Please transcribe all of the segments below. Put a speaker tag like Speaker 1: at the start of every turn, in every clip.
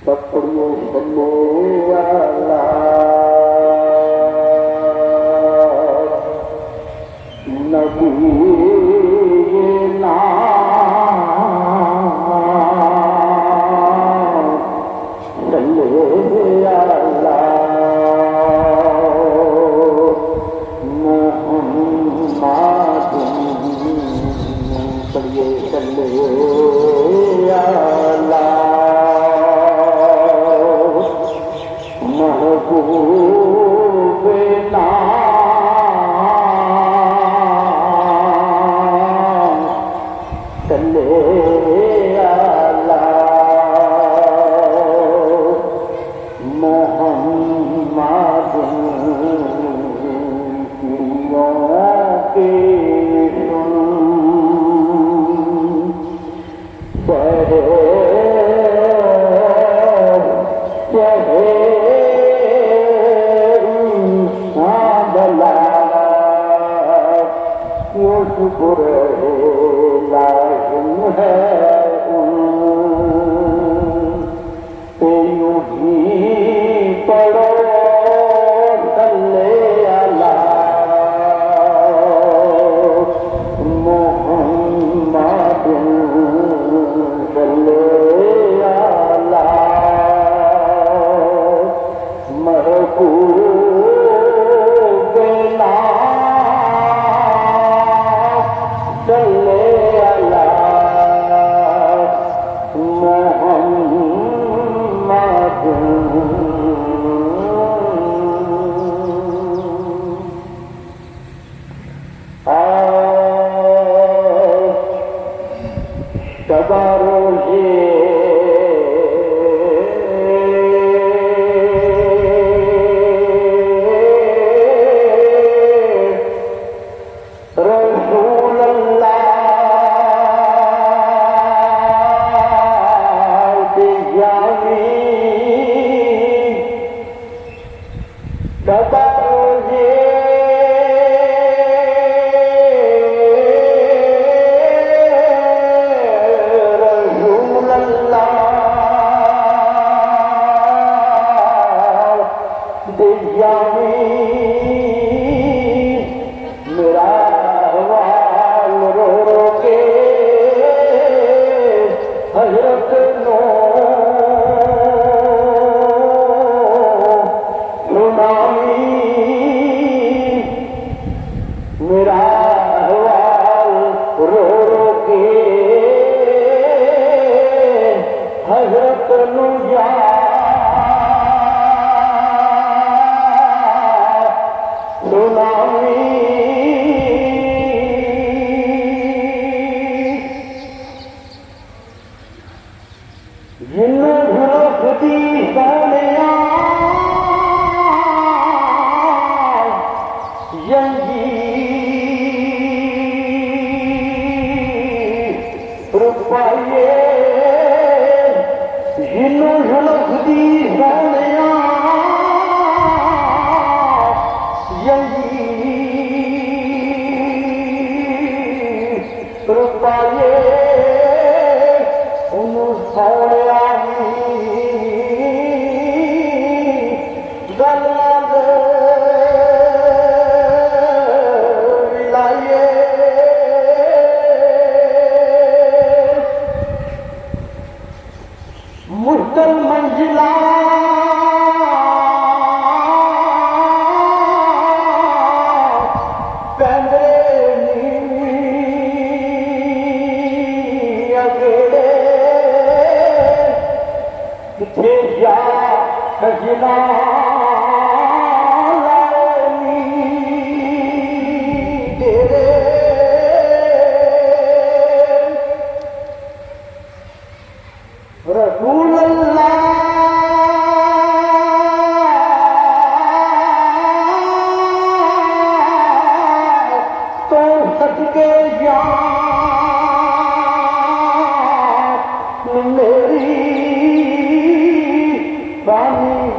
Speaker 1: पकड़ियो बल्लो वाला नबी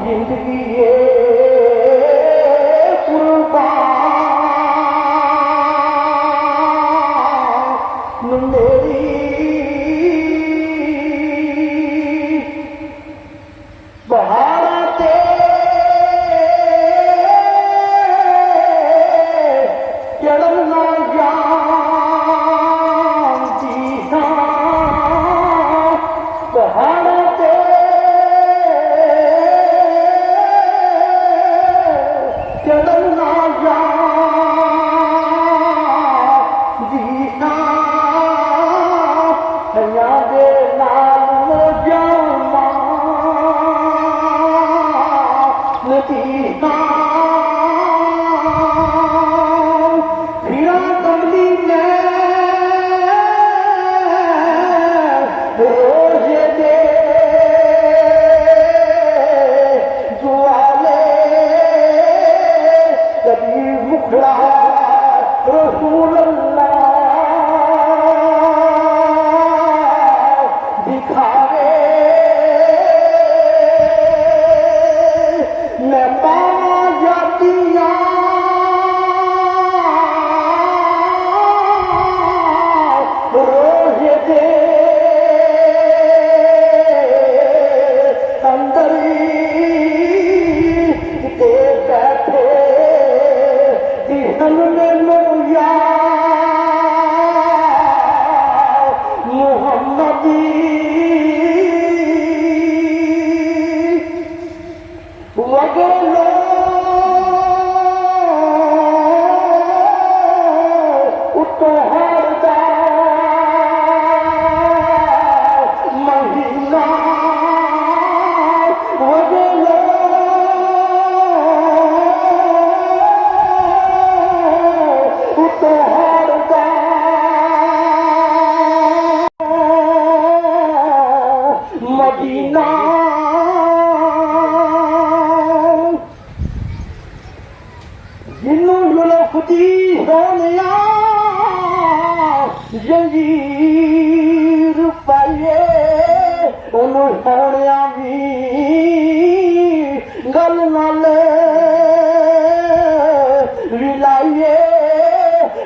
Speaker 2: जिंदगी
Speaker 1: दे अंदर किते बैठे दिहन मैनू याद मुहम्मदी वगलो उतोहरदा महीना वगलो उतोहरदा मदीना जिन्नू जुल्फी सोनिया जंजीर पाइए उन्नू सोनिया भी गल नाल विलाइए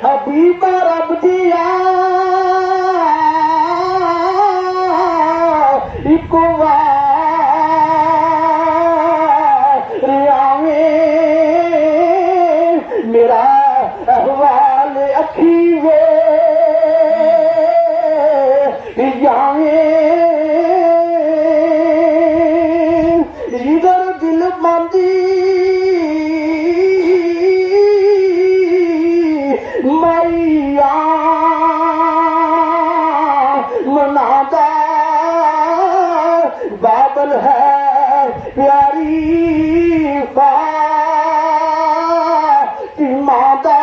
Speaker 1: हबीबा रब दिया एक मेरा अहवाल अखी वे जावे इधर दिल बांधी मैया मनादा बाबल है प्यारी माता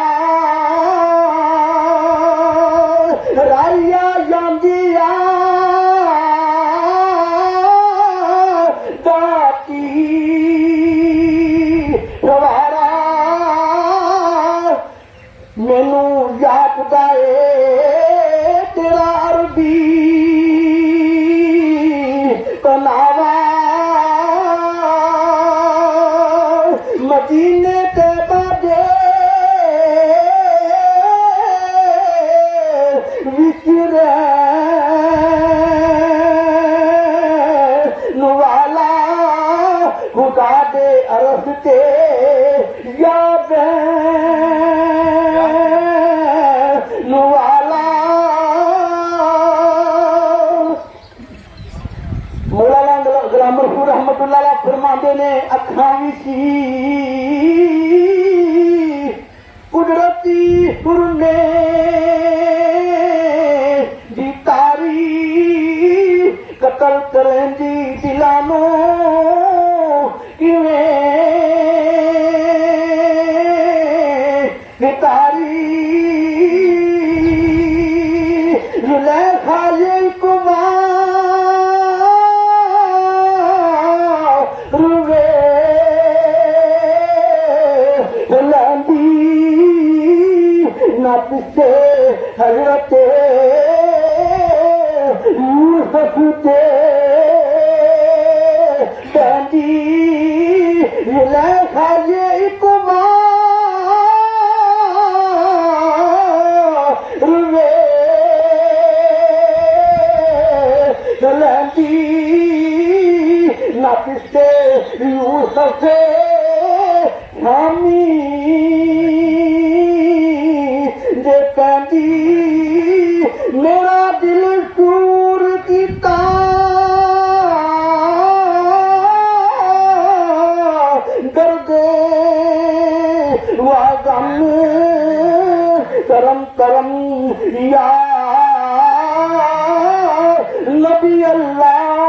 Speaker 1: राइया जांदिया दाती सवारा मैनू जापदा तेरा अरबी पनावा मदीने ते बाजे नुवाला खुदा दे अरस ते याद नुवाला मौलाना गुलाम रसूल रहमतुल्लाह अलैह फरमाते ने अखां विच कुदरती हुरने दी तारी कतल करेंदी दिलानो किवें तारी जुलेखा ये कुमार रुवे लंदी नत से हजरत यूसुफ दे बंदी जुलेखा ये कुमार रुवे लंदी नत से यूसुफ हामी दे पैंदी मेरा दिल सूर कीता दर्द वा गम करम करम या नबी अल्लाह